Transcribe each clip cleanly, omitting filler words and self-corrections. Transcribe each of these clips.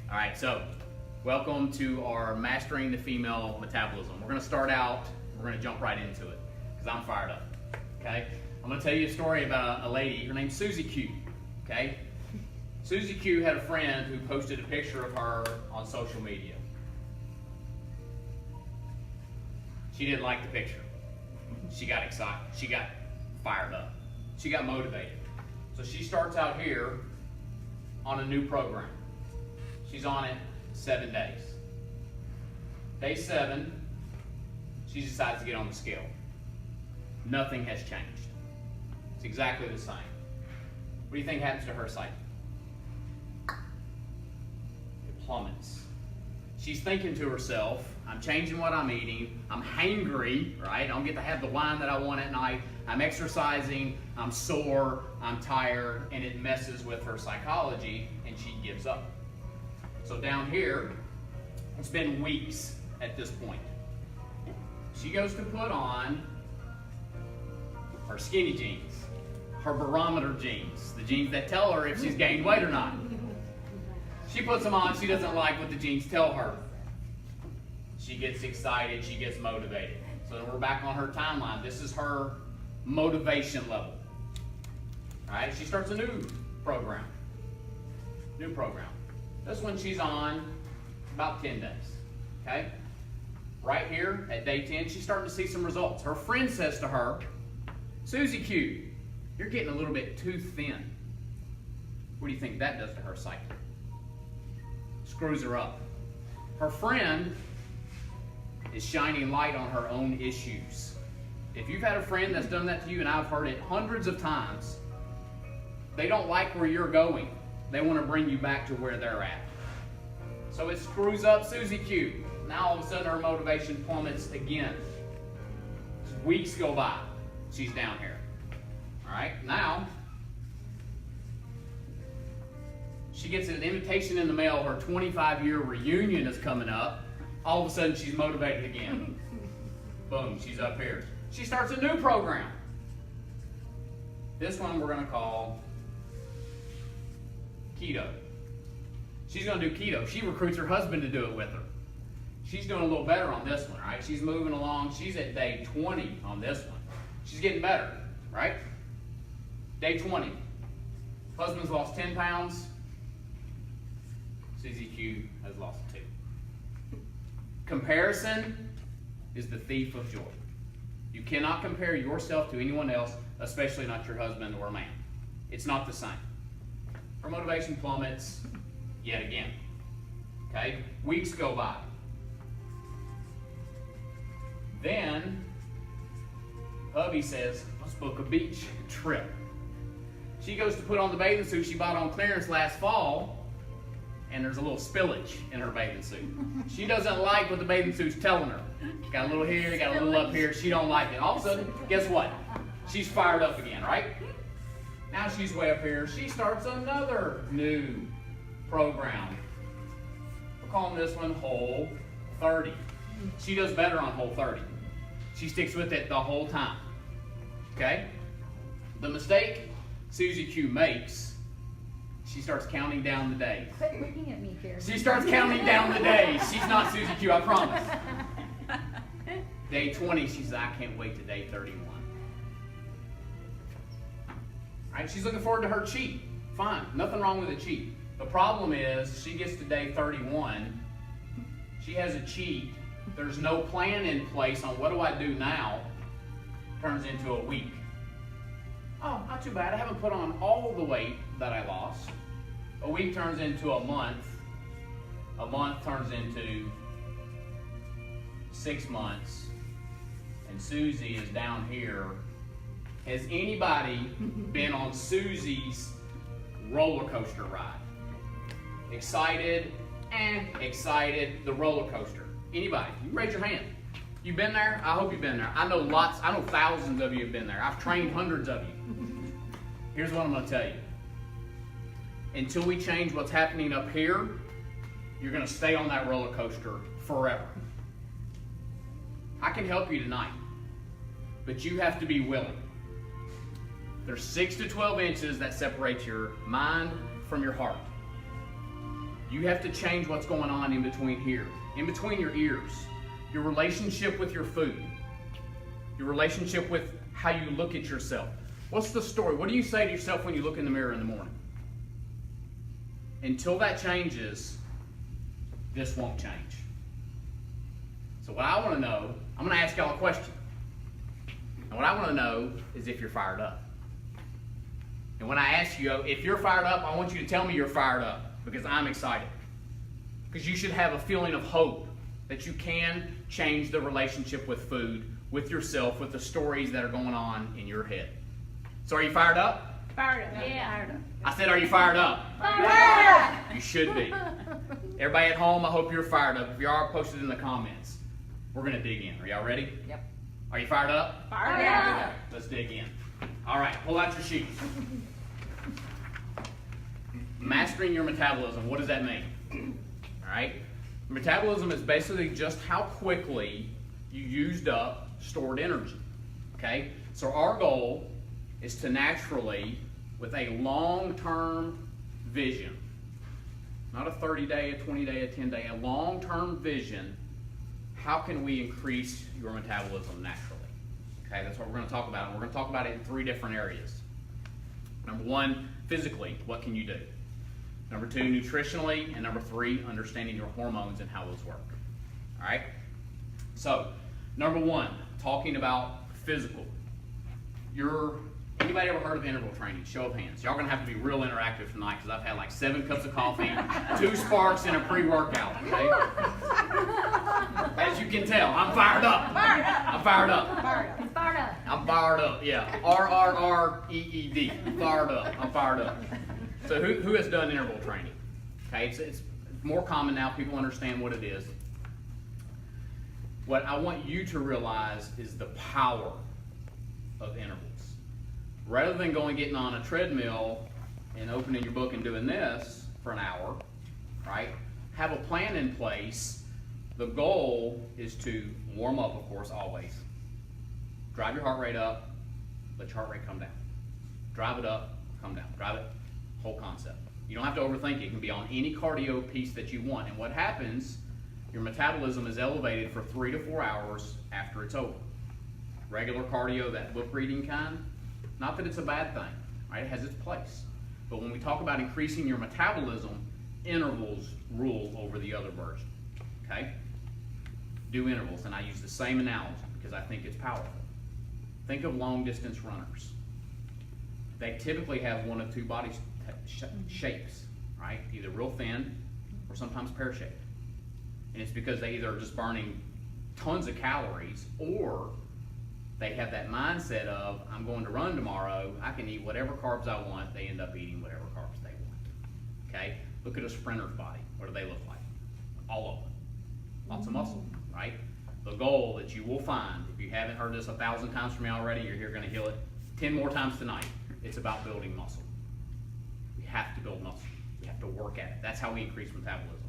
All right, so welcome to our Mastering the Female Metabolism. We're going to start out, we're going to jump right into it because I'm fired up. Okay, I'm going to tell you a story about a lady. Her name's Susie Q. Okay, Susie Q had a friend who posted a picture of her on social media. She didn't like the picture. She got excited. She got fired up. She got motivated. So she starts out here on a new program. She's on it 7 days. Day 7, she decides to get on the scale. Nothing has changed. It's exactly the same. What do you think happens to her cycle? It plummets. She's thinking to herself, I'm changing what I'm eating. I'm hangry, right? I don't get to have the wine that I want at night. I'm exercising. I'm sore. I'm tired. And it messes with her psychology, and she gives up. So down here, it's been weeks at this point. She goes to put on her skinny jeans, her barometer jeans, the jeans that tell her if she's gained weight or not. She puts them on. She doesn't like what the jeans tell her. She gets excited. She gets motivated. So we're back on her timeline. This is her motivation level. All right, she starts a new program. New program. This one she's on about 10 days. Okay? Right here at day 10, she's starting to see some results. Her friend says to her, Susie Q, you're getting a little bit too thin. What do you think that does to her cycle? Screws her up. Her friend is shining light on her own issues. If you've had a friend that's done that to you, and I've heard it hundreds of times, they don't like where you're going. They want to bring you back to where they're at. So it screws up Susie Q. Now all of a sudden her motivation plummets again. Weeks go by. She's down here. All right, now she gets an invitation in the mail. Her 25-year reunion is coming up. All of a sudden she's motivated again. Boom, she's up here. She starts a new program. This one we're going to call keto. She's going to do keto. She recruits her husband to do it with her. She's doing a little better on this one, right? She's moving along. She's at day 20 on this one. She's getting better, right? Day 20. Husband's lost 10 pounds. Susie Q has lost 2. Comparison is the thief of joy. You cannot compare yourself to anyone else, especially not your husband or man. It's not the same. Her motivation plummets yet again. Okay? Weeks go by. Then, hubby says, let's book a beach trip. She goes to put on the bathing suit she bought on clearance last fall, and there's a little spillage in her bathing suit. She doesn't like what the bathing suit's telling her. Got a little here, got a little up here. She don't like it. All of a sudden, guess what? She's fired up again, right? Now she's way up here. She starts another new program. We're calling this one Whole 30. She does better on Whole 30. She sticks with it the whole time. Okay? The mistake Susie Q makes, she starts counting down the days. Quit looking at me here. She starts counting down the days. She's not Susie Q, I promise. Day 20, she says, I can't wait to day 31. Right? She's looking forward to her cheat. Fine, nothing wrong with a cheat. The problem is she gets to day 31, she has a cheat, there's no plan in place on what do I do now, turns into a week. Oh, not too bad, I haven't put on all the weight that I lost. A week turns into a month turns into 6 months, and Susie is down here. Has anybody been on Susie's roller coaster ride? Excited? Excited, the roller coaster. Anybody? You raise your hand. You've been there? I hope you've been there. I know thousands of you have been there. I've trained hundreds of you. Here's what I'm going to tell you. Until we change what's happening up here, you're going to stay on that roller coaster forever. I can help you tonight, but you have to be willing. There's 6 to 12 inches that separate your mind from your heart. You have to change what's going on in between here, in between your ears. Your relationship with your food. Your relationship with how you look at yourself. What's the story? What do you say to yourself when you look in the mirror in the morning? Until that changes, this won't change. So what I want to know, I'm going to ask y'all a question. And what I want to know is if you're fired up. And when I ask you if you're fired up, I want you to tell me you're fired up because I'm excited. Because you should have a feeling of hope that you can change the relationship with food, with yourself, with the stories that are going on in your head. So are you fired up? Fired up. Yeah. Fired up. I said, are you fired up? Fired up. You should be. Everybody at home, I hope you're fired up. If you are, post it in the comments. We're going to dig in. Are y'all ready? Yep. Are you fired up? Fired up. Let's dig in. All right, pull out your sheets. Mastering your metabolism, what does that mean? All right? Metabolism is basically just how quickly you used up stored energy. Okay? So our goal is to naturally, with a long-term vision, not a 30-day, a 20-day, a 10-day, a long-term vision, how can we increase your metabolism naturally? Okay, that's what we're going to talk about. And we're going to talk about it in 3 different areas. Number 1, physically, what can you do? Number 2, nutritionally. And number 3, understanding your hormones and how those work. All right? So, number 1, talking about physical. Anybody ever heard of interval training? Show of hands. Y'all gonna have to be real interactive tonight because I've had like 7 cups of coffee, 2 Sparks, and a pre-workout. Okay. As you can tell, I'm fired up. I'm fired up. Fired up. I'm fired up. Yeah. R-R-R-E-E-D. Fired up. I'm fired up. So who has done interval training? Okay. It's more common now. People understand what it is. What I want you to realize is the power of intervals. Rather than getting on a treadmill and opening your book and doing this for an hour, right? Have a plan in place. The goal is to warm up, of course, always. Drive your heart rate up, let your heart rate come down. Drive it up, come down. Drive it, whole concept. You don't have to overthink it. It can be on any cardio piece that you want. And what happens, your metabolism is elevated for 3 to 4 hours after it's over. Regular cardio, that book reading kind, not that it's a bad thing, right? It has its place. But when we talk about increasing your metabolism, intervals rule over the other version, okay? Do intervals, and I use the same analogy because I think it's powerful. Think of long distance runners. They typically have 1 of 2 body shapes, right? Either real thin or sometimes pear-shaped. And it's because they either are just burning tons of calories or they have that mindset of, I'm going to run tomorrow, I can eat whatever carbs I want. They end up eating whatever carbs they want. Okay? Look at a sprinter's body. What do they look like? All of them. Lots of muscle, right? The goal that you will find, if you haven't heard this 1,000 times from me already, you're going to hear it 10 more times tonight. It's about building muscle. We have to build muscle. We have to work at it. That's how we increase metabolism.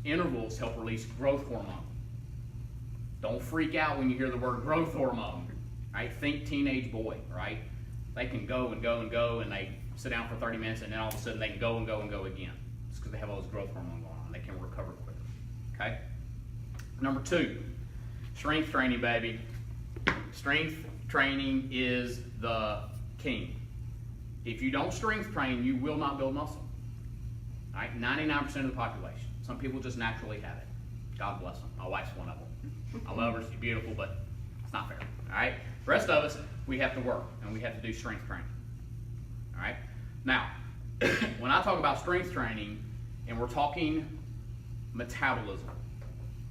Intervals help release growth hormone. Don't freak out when you hear the word growth hormone. Right? Think teenage boy, right? They can go and go and go, and they sit down for 30 minutes, and then all of a sudden they can go and go and go again. It's because they have all this growth hormone going on. They can recover quicker. Okay? Number 2, strength training, baby. Strength training is the king. If you don't strength train, you will not build muscle. All right? 99% of the population. Some people just naturally have it. God bless them. My wife's one of them. I love her. She's beautiful, but it's not fair. All right? The rest of us, we have to work, and we have to do strength training. All right? Now, when I talk about strength training, and we're talking metabolism,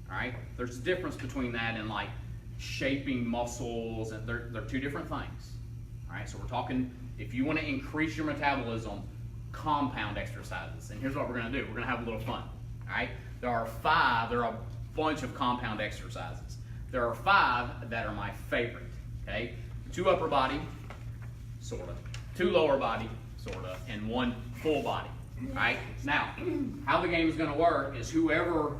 all right? There's a difference between that and like shaping muscles, and they're 2 different things. All right? So we're talking, if you want to increase your metabolism, compound exercises. And here's what we're going to do. We're going to have a little fun. All right? There are a bunch of compound exercises. There are 5 that are my favorite. Okay, 2 upper body, sort of, 2 lower body, sort of, and 1 full body. All right. Now, how the game is going to work is whoever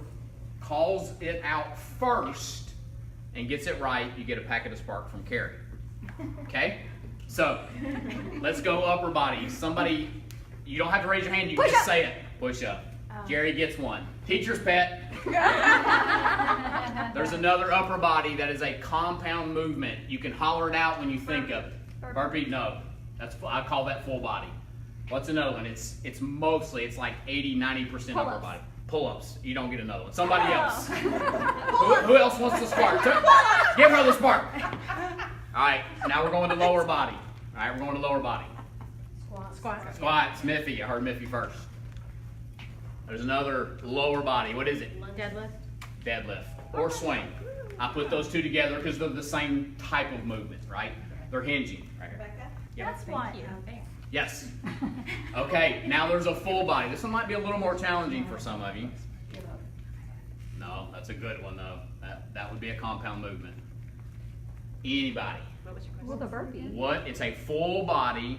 calls it out first and gets it right, you get a packet of Spark from Carrie. Okay. So let's go upper body. Somebody, you don't have to raise your hand. You can just say it. Push up. Jerry gets one. Teacher's pet. There's another upper body that is a compound movement. You can holler it out when you think of it. Burpee, no. I call that full body. What's another one? It's like 80-90% upper body. Pull-ups. You don't get another one. Somebody else. Who else wants to spark? Give her the spark. All right, now we're going to lower body. All right, we're going to lower body. Squats. Miffy. I heard Miffy first. There's another lower body. What is it? Deadlift. Or swing. I put those two together because they're the same type of movement, right? They're hinging. Right here. Yep. That's one. Yes. Okay, now there's a full body. This one might be a little more challenging for some of you. No, that's a good one though. That would be a compound movement. Anybody? What was your question? Well, the burpee. What? It's a full body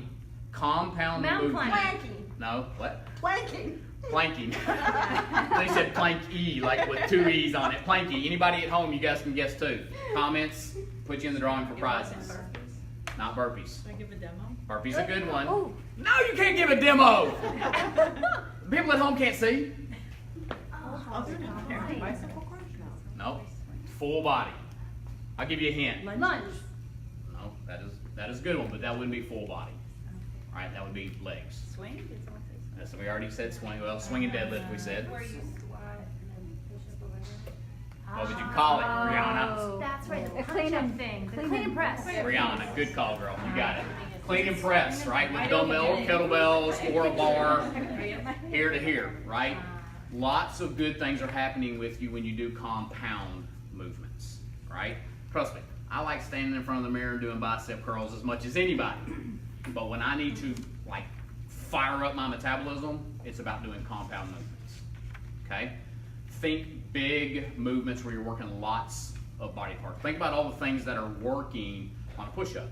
compound movement. Planking. No, what? Planking. Planking. They said plank-y, like with 2 E's on it. Planky. Anybody at home, you guys can guess too. Comments? Put you in the drawing for prizes. Not burpees. Can I give a demo? Burpee's a good one. Oh. No, you can't give a demo. People at home can't see. Bicycle crush? No. Full body. I'll give you a hint. Lunge. No, that is a good one, but that wouldn't be full body. All right, that would be legs. Swing? So we already said swing. Well, swing and deadlift we said. Where you squat and then push up over there. What would you call it, Brianna? That's right. The clean and thing. The clean and press. Brianna, good call, girl. You got it. Clean and press, right? With dumbbell, kettlebells, or a bar, here to here, right? Lots of good things are happening with you when you do compound movements, right? Trust me, I like standing in front of the mirror and doing bicep curls as much as anybody. But when I need to, like, fire up my metabolism, it's about doing compound movements, okay? Think big movements where you're working lots of body parts. Think about all the things that are working on a push-up.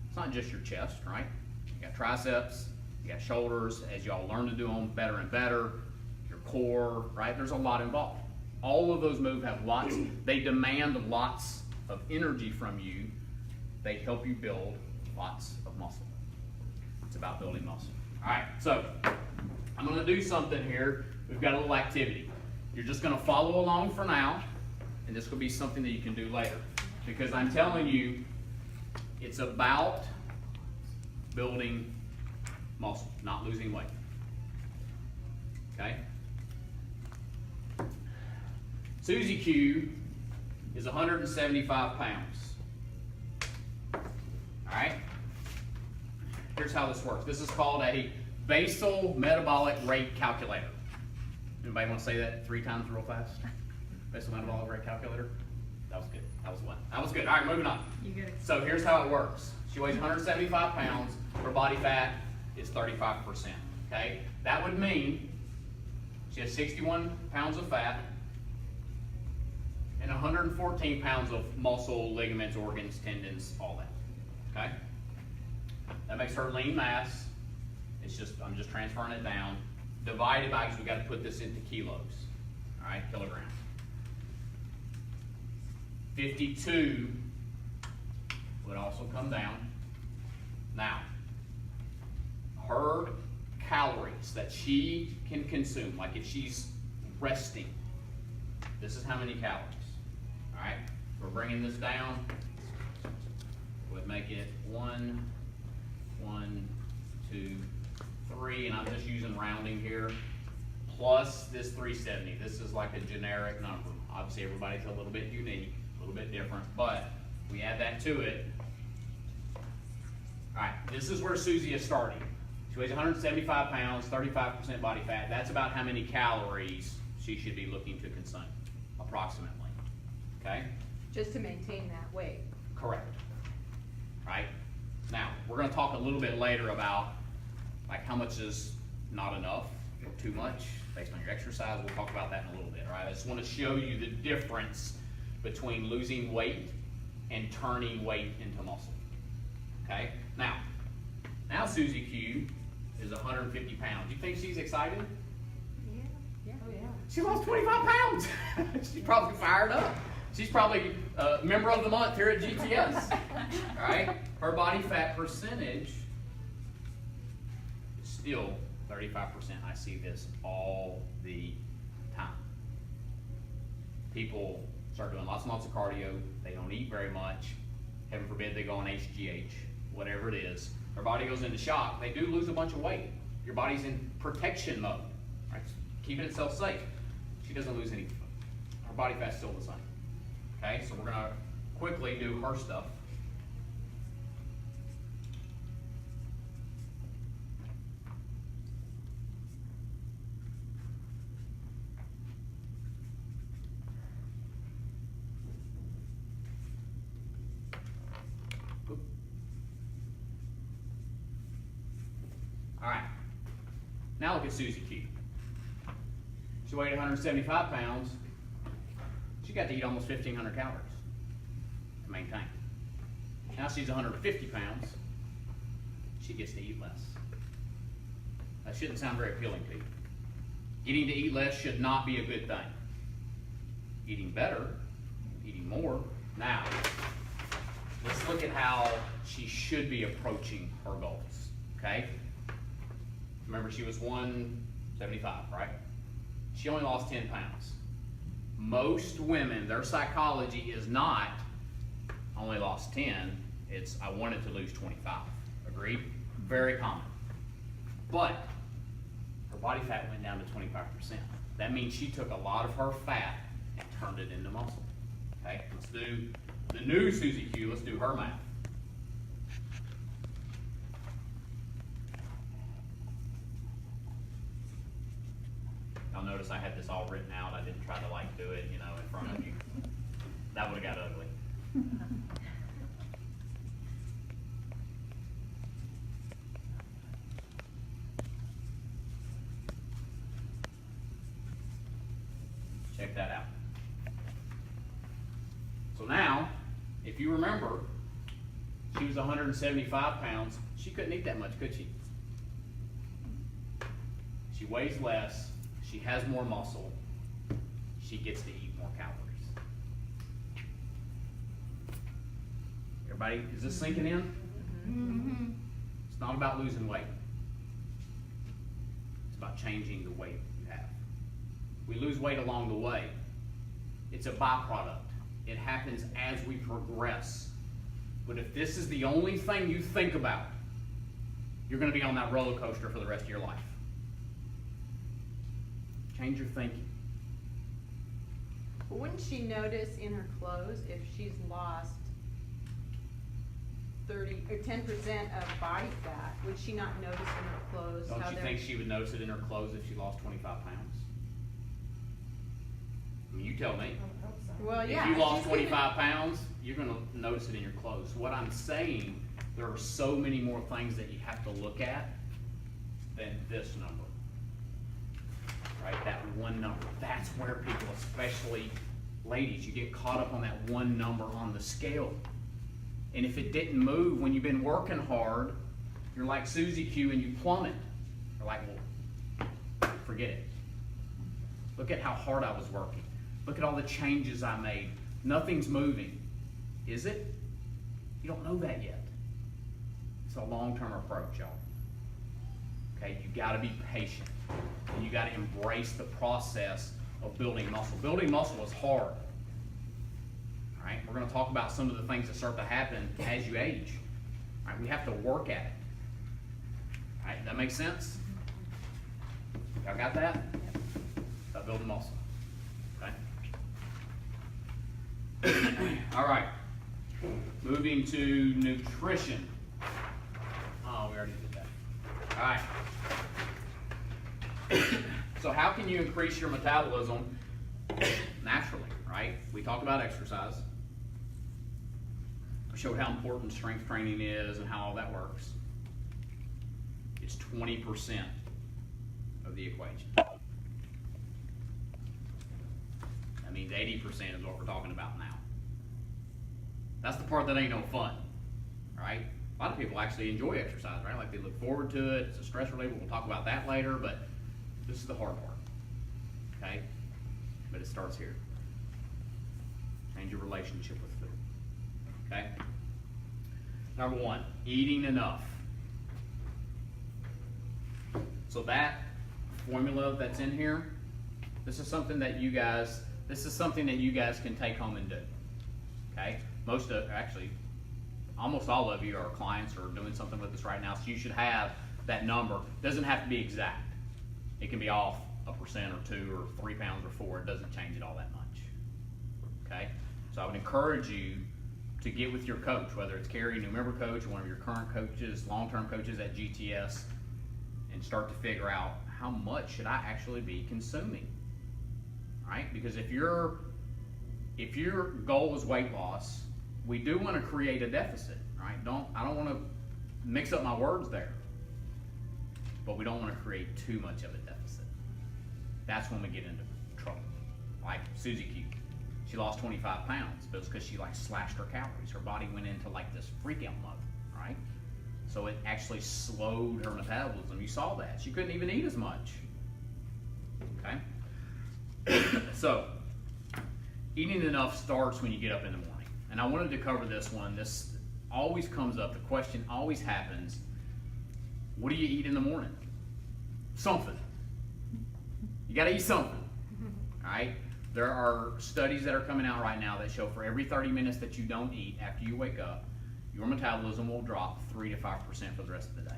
It's not just your chest, right? You got triceps, you got shoulders, as y'all learn to do them better and better, your core, right? There's a lot involved. All of those moves have lots, they demand lots of energy from you. They help you build lots of muscle. It's about building muscle. All right, so I'm gonna do something here. We've got a little activity. You're just gonna follow along for now, and this will be something that you can do later. Because I'm telling you, it's about building muscle, not losing weight. Okay? Susie Q is 175 pounds. All right? Here's how this works. This is called a basal metabolic rate calculator. Anybody want to say that 3 times real fast? Basal metabolic rate calculator? That was good. That was one. That was good. All right, moving on. So here's how it works. She weighs 175 pounds. Her body fat is 35%. Okay? That would mean she has 61 pounds of fat and 114 pounds of muscle, ligaments, organs, tendons, all that. Okay? That makes her lean mass. I'm just transferring it down. Divided by, because we got to put this into kilos. All right, kilograms. 52 would also come down. Now, her calories that she can consume, like if she's resting, this is how many calories. All right, we're bringing this down. Would make it 1, 2, 3, and I'm just using rounding here, plus this 370. This is like a generic number. Obviously, everybody's a little bit unique, a little bit different, but we add that to it. All right, this is where Susie is starting. She weighs 175 pounds, 35% body fat. That's about how many calories she should be looking to consume, approximately. Okay? Just to maintain that weight. Correct. Right? Now, we're going to talk a little bit later about like how much is not enough or too much based on your exercise. We'll talk about that in a little bit, right? I just want to show you the difference between losing weight and turning weight into muscle. Okay? Now Susie Q is 150 pounds. You think she's excited? Yeah. Oh, yeah. She lost 25 pounds. She's probably fired up. She's probably a member of the month here at GTS. All right? Her body fat percentage is still 35%. I see this all the time. People start doing lots and lots of cardio. They don't eat very much. Heaven forbid they go on HGH, whatever it is. Their body goes into shock. They do lose a bunch of weight. Your body's in protection mode, right? Keeping itself safe. She doesn't lose any. Her body fat's still the same. Okay, so we're gonna quickly do her stuff. All right, now look at Susie Q. She weighed 175 pounds. She got to eat almost 1,500 calories to maintain. Now she's 150 pounds. She gets to eat less. That shouldn't sound very appealing to you. Getting to eat less should not be a good thing. Eating better, eating more. Now, let's look at how she should be approaching her goals, okay? Remember, she was 175, right? She only lost 10 pounds. Most women, their psychology is not only lost 10, it's I wanted to lose 25. Agreed? Very common. But her body fat went down to 25%. That means she took a lot of her fat and turned it into muscle. Okay, let's do the new Susie Q. Let's do her math. Y'all notice I had this all written out. I didn't try to do it, in front of you. That would have got ugly. Check that out. So now, if you remember, she was 175 pounds. She couldn't eat that much, could she? She weighs less. She has more muscle. She gets to eat more calories. Everybody, is this sinking in? Mm-hmm. It's not about losing weight. It's about changing the weight you have. We lose weight along the way. It's a byproduct. It happens as we progress. But if this is the only thing you think about, you're going to be on that roller coaster for the rest of your life. Change your thinking. But wouldn't she notice in her clothes if she's lost 30 or 10% of body fat? Would she not notice in her clothes? Don't you think she would notice it in her clothes if she lost 25 pounds? I mean, you tell me. Well, yeah. If you lost she's 25 pounds, you're going to notice it in your clothes. What I'm saying, there are so many more things that you have to look at than this number. Right? That one number. That's where people, especially ladies, you get caught up on that one number on the scale. And if it didn't move when you've been working hard, you're like Susie Q and you plummet. You're like, well, forget it. Look at how hard I was working. Look at all the changes I made. Nothing's moving. Is it? You don't know that yet. It's a long-term approach, y'all. Okay, you gotta be patient. And you gotta embrace the process of building muscle. Building muscle is hard. All right, we're gonna talk about some of the things that start to happen as you age. All right, we have to work at it. All right, that makes sense? Y'all got that? About building muscle. Okay. All right. Moving to nutrition. Oh, we already did that. All right. So how can you increase your metabolism naturally, right? We talked about exercise. I showed how important strength training is and how all that works. It's 20% of the equation. That means 80% is what we're talking about now. That's the part that ain't no fun, right? A lot of people actually enjoy exercise, right? Like they look forward to it. It's a stress reliever. We'll talk about that later, but this is the hard part, okay? But it starts here. Change your relationship with food, okay? Number one, eating enough. So that formula that's in here, this is something that you guys can take home and do. Okay? Almost all of you, our clients, are doing something with this right now, so you should have that number. It doesn't have to be exact. It can be off 1% or 2 or 3 pounds or 4. It doesn't change it all that much. Okay? So I would encourage you to get with your coach, whether it's Carrie, new member coach, or one of your current coaches, long-term coaches at GTS, and start to figure out how much should I actually be consuming. Right? Because if your goal is weight loss, we do want to create a deficit, right? I don't want to mix up my words there, but we don't want to create too much of a deficit. That's when we get into trouble. Like Susie Q, she lost 25 pounds, but it's because she slashed her calories. Her body went into this freak out mode, right? So it actually slowed her metabolism. You saw that. She couldn't even eat as much. Okay? So, eating enough starts when you get up in the morning. And I wanted to cover this one. This always comes up. The question always happens, what do you eat in the morning? Something. You got to eat something. All right? There are studies that are coming out right now that show for every 30 minutes that you don't eat after you wake up, your metabolism will drop 3 to 5% for the rest of the day.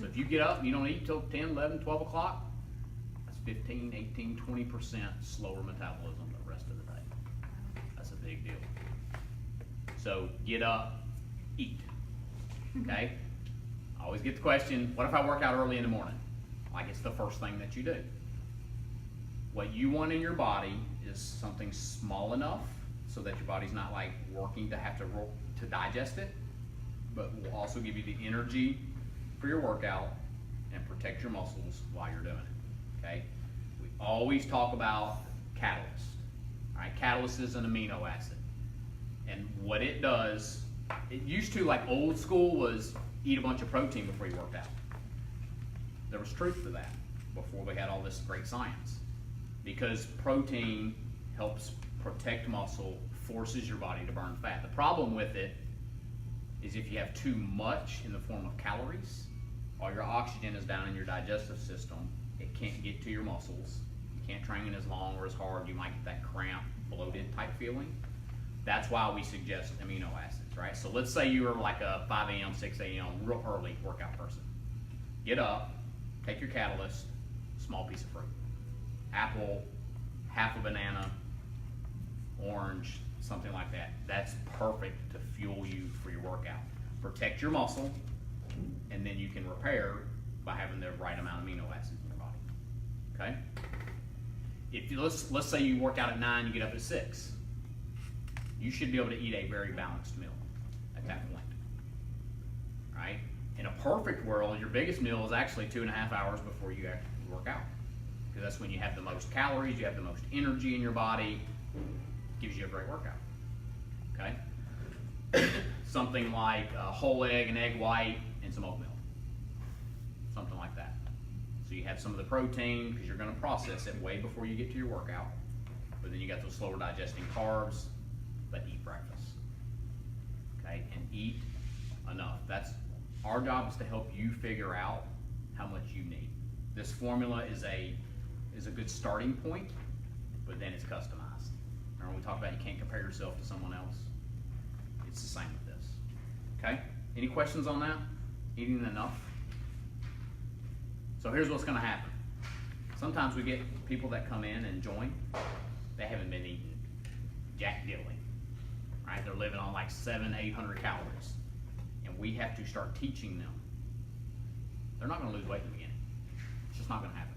So if you get up and you don't eat till 10, 11, 12 o'clock, that's 15, 18, 20% slower metabolism the rest of the day. That's a big deal. So get up, eat. Okay? I always get the question, what if I work out early in the morning? Like it's the first thing that you do. What you want in your body is something small enough so that your body's not working to have to digest it, but will also give you the energy for your workout and protect your muscles while you're doing it. Okay? We always talk about catalyst. All right? Catalyst is an amino acid. And what it does, it used to, old school, was eat a bunch of protein before you worked out. There was truth to that before we had all this great science. Because protein helps protect muscle, forces your body to burn fat. The problem with it is if you have too much in the form of calories, all your oxygen is down in your digestive system. It can't get to your muscles. You can't train as long or as hard. You might get that cramp, bloated type feeling. That's why we suggest amino acids, right? So let's say you are a 5 a.m., 6 a.m., real early workout person. Get up, take your catalyst, small piece of fruit. Apple, half a banana, orange, something like that. That's perfect to fuel you for your workout. Protect your muscle, and then you can repair by having the right amount of amino acids in your body. Okay? Let's say you work out at 9, you get up at 6. You should be able to eat a very balanced meal at that point. Right? In a perfect world, your biggest meal is actually 2.5 hours before you actually work out. Because that's when you have the most calories, you have the most energy in your body, gives you a great workout. Okay? Something like a whole egg, an egg white, and some oatmeal. Something like that. So you have some of the protein, because you're going to process it way before you get to your workout. But then you got those slower digesting carbs, but eat breakfast. Okay? And eat enough. Our job is to help you figure out how much you need. This formula is a good starting point, but then it's customized. Remember we talked about you can't compare yourself to someone else? It's the same with this. Okay? Any questions on that? Eating enough? So here's what's going to happen. Sometimes we get people that come in and join. They haven't been eating jack diddly. Right? They're living on 700, 800 calories. And we have to start teaching them. They're not going to lose weight in the beginning. It's just not going to happen.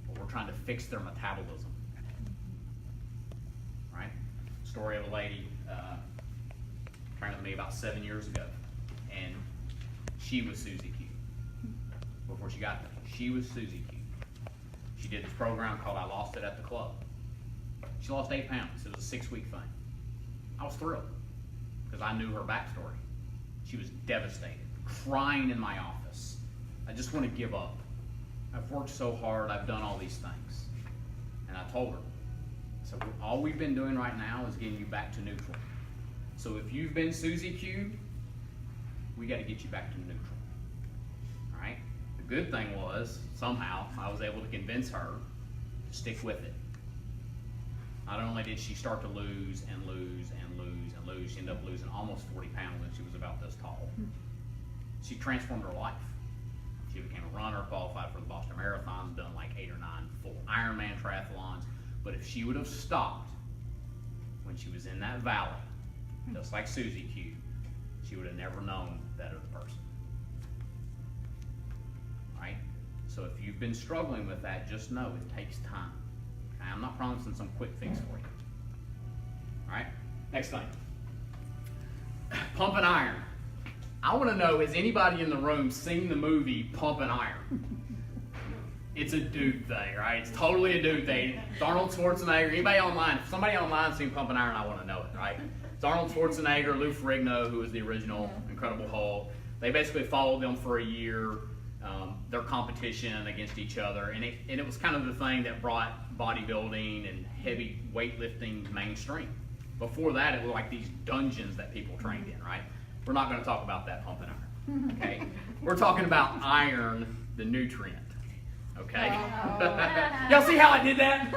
But we're trying to fix their metabolism. Right? Story of a lady trained with me about 7 years ago. And she was Susie Q. Before she got there. She was Susie Q. She did this program called I Lost It at the Club. She lost 8 pounds. It was a 6-week thing. I was thrilled because I knew her backstory. She was devastated, crying in my office. I just want to give up. I've worked so hard. I've done all these things. And I told her, so all we've been doing right now is getting you back to neutral. So if you've been Susie Q, we got to get you back to neutral. All right? The Good thing was, somehow, I was able to convince her to stick with it. Not only did she start to lose and lose and lose and lose, she ended up losing almost 40 pounds when she was about this tall. She transformed her life. She became a runner, qualified for the Boston Marathon, done like 8 or 9 full Ironman triathlons. But if she would have stopped when she was in that valley, just like Susie Q, she would have never known that other person. Right? So if you've been struggling with that, just know it takes time. Okay? I'm not promising some quick fix for you. All right? Next thing. Pump and iron. I want to know, has anybody in the room seen the movie Pump and Iron? It's a dude thing, right? It's totally a dude thing. It's Arnold Schwarzenegger. Anybody online? If somebody online seen Pump and Iron, I want to know it, right? It's Arnold Schwarzenegger, Lou Ferrigno, who was the original Incredible Hulk. They basically followed them for a year, their competition against each other, and it was kind of the thing that brought bodybuilding and heavy weightlifting mainstream. Before that, it was like these dungeons that people trained in, right? We're not going to talk about that pump and iron, okay? We're talking about iron, the nutrient, okay? Y'all see how I did that?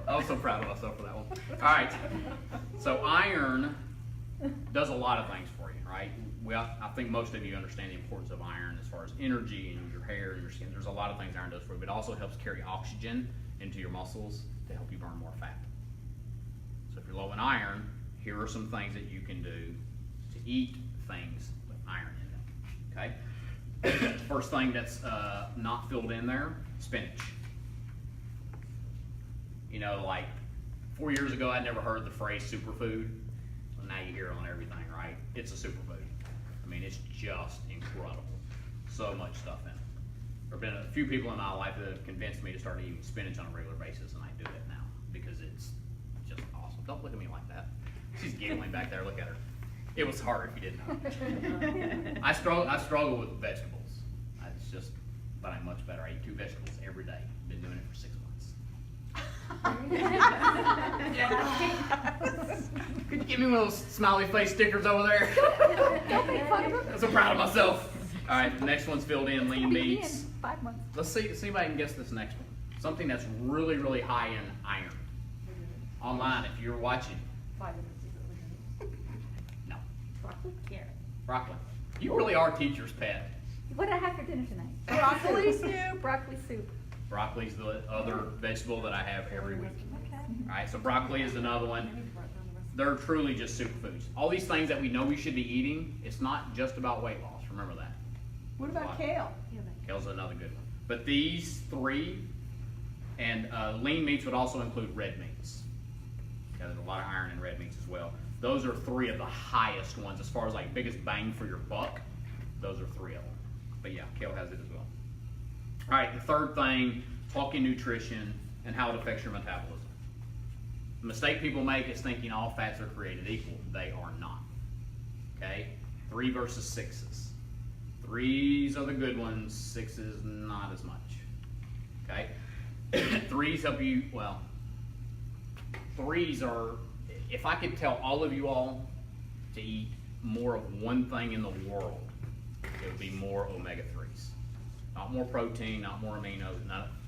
I was so proud of myself for that one. All right, so iron does a lot of things for you, right? I think most of you understand the importance of iron as far as energy and your hair and your skin. There's a lot of things iron does for you, but it also helps carry oxygen into your muscles to help you burn more fat. So if you're low in iron, here are some things that you can do to eat things with iron in them, okay? First thing that's not filled in there, spinach. You know, like 4 years ago, I'd never heard the phrase superfood. Well, now you hear it on everything, right? It's a superfood. I mean, it's just incredible. So much stuff in it. There have been a few people in my life that have convinced me to start eating spinach on a regular basis, and I do it now because it's just awesome. Don't look at me like that. She's giggling back there. Look at her. It was hard if you didn't know. I struggle with vegetables. It's just, but I'm much better. I eat 2 vegetables every day. Been doing it for 6 months. Could you give me one of those smiley face stickers over there? I'm so proud of myself. All right, the next one's filled in lean meats. 5 months. Let's see if I can guess this next one. Something that's really, really high in iron. Online, if you're watching. No. Broccoli? Carrot. Broccoli. You really are teacher's pet. What did I have for dinner tonight? Broccoli soup. Broccoli soup. Broccoli's the other vegetable that I have every week. Okay. All right, so broccoli is another one. They're truly just superfoods. All these things that we know we should be eating, it's not just about weight loss. Remember that. What about kale? Kale's another good one. But these 3, and lean meats would also include red meats. Yeah, there's a lot of iron in red meats as well. Those are 3 of the highest ones as far as like biggest bang for your buck. Those are 3 of them. But yeah, kale has it as well. All right, the third thing, talking nutrition and how it affects your metabolism. The mistake people make is thinking all fats are created equal. They are not. Okay? 3 versus 6s. 3s are the good ones, 6s not as much. Okay? 3s help you, well, 3s are, if I could tell all of you all to eat more of one thing in the world, it would be more omega-3s. Not more protein, not more aminos,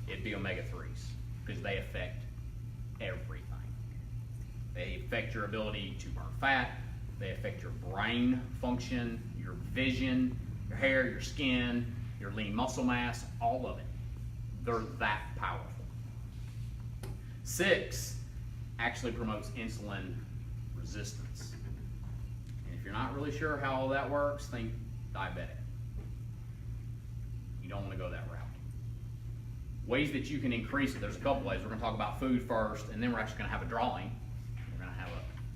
it'd be omega-3s because they affect everything. They affect your ability to burn fat, they affect your brain function, your vision, your hair, your skin, your lean muscle mass, all of it. They're that powerful. 6 actually promotes insulin resistance. And if you're not really sure how all that works, think diabetic. You don't want to go that route. Ways that you can increase it, there's a couple ways. We're going to talk about food first, and then we're actually going to have a drawing. We're going to have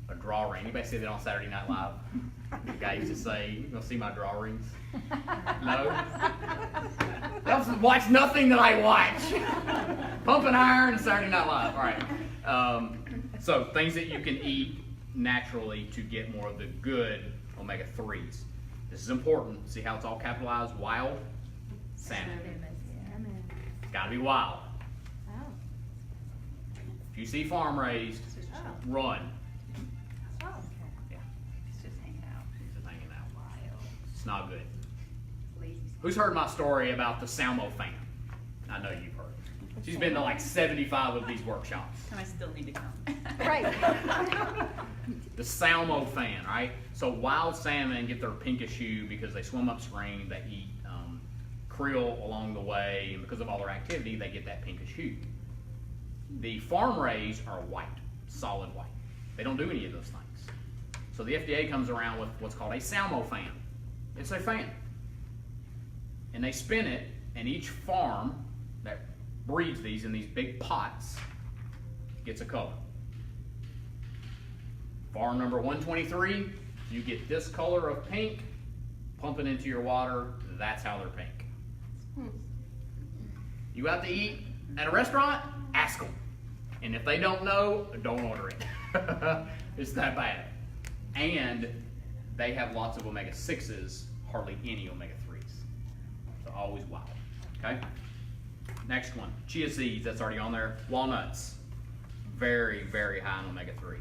a drawing. Anybody see that on Saturday Night Live? The guy used to say, "You gonna see my drawings?" No? Watch nothing that I watch. Pump and Iron and Saturday Night Live. All right. So things that you can eat naturally to get more of the good omega-3s. This is important. See how it's all capitalized? Wild salmon. It's got to be wild. If you see farm raised, run. Yeah. It's just hanging out. It's just hanging out. Wild. It's not good. Lazy Who's heard my story about the Salmo fan? I know you've heard. She's been to like 75 of these workshops. I still need to come. Right. The Salmo fan, right? So wild salmon get their pinkish hue because they swim upstream, they eat krill along the way, and because of all their activity, they get that pinkish hue. The farm raised are white, solid white. They don't do any of those things. So the FDA comes around with what's called a Salmo fan. It's a fan. And they spin it, and each farm that breeds these in these big pots gets a color. Farm number 123, you get this color of pink, pump it into your water, that's how they're pink. You out to eat at a restaurant, ask them. And if they don't know, don't order it. It's that bad. And they have lots of omega-6s, hardly any omega-3s. So always wild, okay? Next one, chia seeds, that's already on there. Walnuts, very, very high in omega-3s.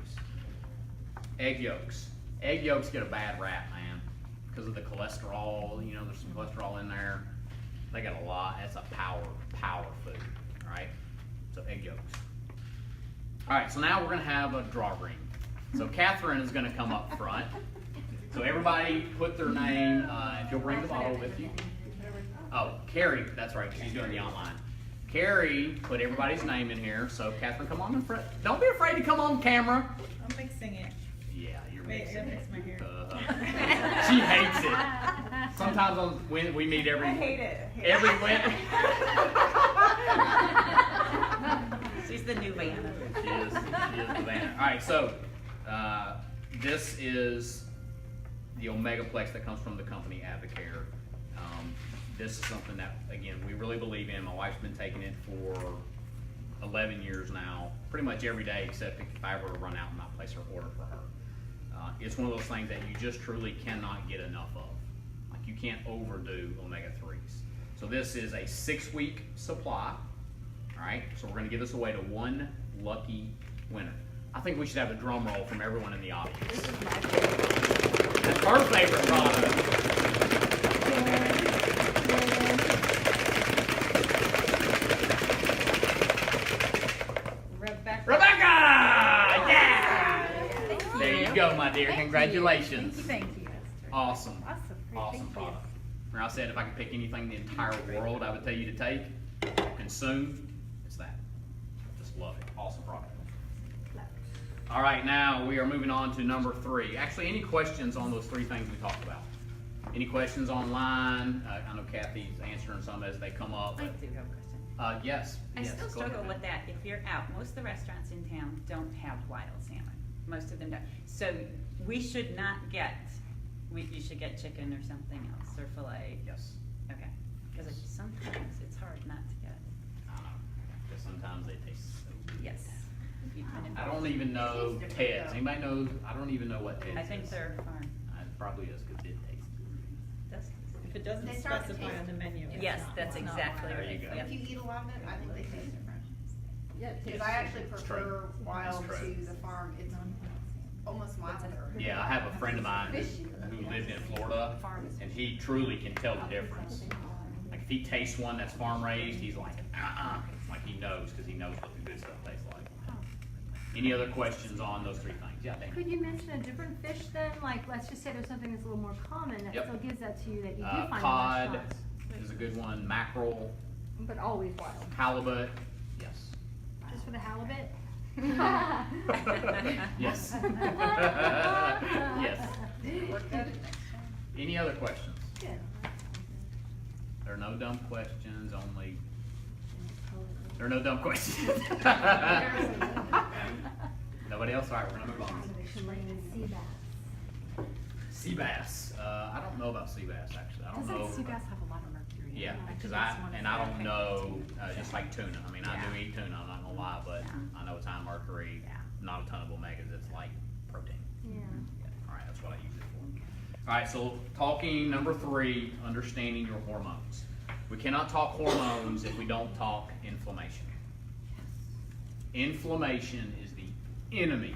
Egg yolks. Egg yolks get a bad rap, man, because of the cholesterol. You know, there's some cholesterol in there. They got a lot. That's a power food, all right? So egg yolks. All right, so now we're going to have a draw ring. So Catherine is going to come up front. So everybody put their name, if you'll bring the bottle with you. Oh, Carrie, that's right, she's doing the online. Carrie put everybody's name in here, so Catherine, come on in front. Don't be afraid to come on camera. I'm mixing it. Yeah, you're Wait, mixing don't it. mix my hair. She hates it. Sometimes when we meet every... I hate it. Every win. She's the new Vanna. She is the Vanna. All right, so this is the Omegaplex that comes from the company Avocare. This is something that, again, we really believe in. My wife's been taking it for 11 years now, pretty much every day, except if I ever run out and not place her order for her. It's one of those things that you just truly cannot get enough of. Like, you can't overdo omega-3s. So this is a 6-week supply. All right, so we're going to give this away to one lucky winner. I think we should have a drum roll from everyone in the audience. This is my favorite. That's her favorite product. Rebecca! Yeah! There you go, my dear. Congratulations. Thank you. Awesome. Awesome. Awesome product. Where I said if I could pick anything in the entire world I would tell you to take, consume, it's that. Just love it. Awesome product. All right, now we are moving on to number 3. Actually, any questions on those 3 things we talked about? Any questions online? I know Kathy's answering some as they come up. I But, do have a question. yes. I yes, still go struggle ahead. with that. If you're out, most of the restaurants in town don't have wild salmon. Most of them don't. So we should not get, you should get chicken or something else, or filet. Yes. Okay. Because sometimes it's hard not to get. I know. Because sometimes they taste so good. Yes. I don't even know Ted's. Anybody knows? I don't even know what Ted's I think is. they're farm. It probably is because it tastes good. If it doesn't They start to specify taste on the menu. it's Yes, not that's wild. exactly There right. you go. Yep. If you eat a lot of it, I think they taste different. Yeah, Because I actually It's prefer true. wild It's true. to the farm. It's almost milder. Yeah, I have a friend of mine who lived in Florida, and he truly can tell the difference. Like if he tastes one that's farm raised, he's like, like he knows because he knows what the good stuff tastes like. Any other questions on those 3 things? Yeah, Dan. Could you mention a different fish then? Like, let's just say there's something that's a little more common that Yep. still gives that to you that you do find in Cod restaurants. is a good one. Mackerel, But always wild. halibut, yes. Just for the halibut? Yes. Yes. Any other questions? Good. There are no dumb questions, only. There are no dumb questions. Nobody else? All right, we're gonna move on. Sea bass. I don't know about sea bass actually. I don't know. Doesn't sea bass have a lot of mercury? Yeah, in it? because just wanna I don't say, know, just like tuna. I mean, I do Yeah. eat tuna. I'm not gonna lie, but Yeah. I know it's high mercury. Yeah. Not a ton of omegas. It's like protein. Yeah. All right, that's what I use it for. All right, so talking number 3, understanding your hormones. We cannot talk hormones if we don't talk inflammation. Inflammation is the enemy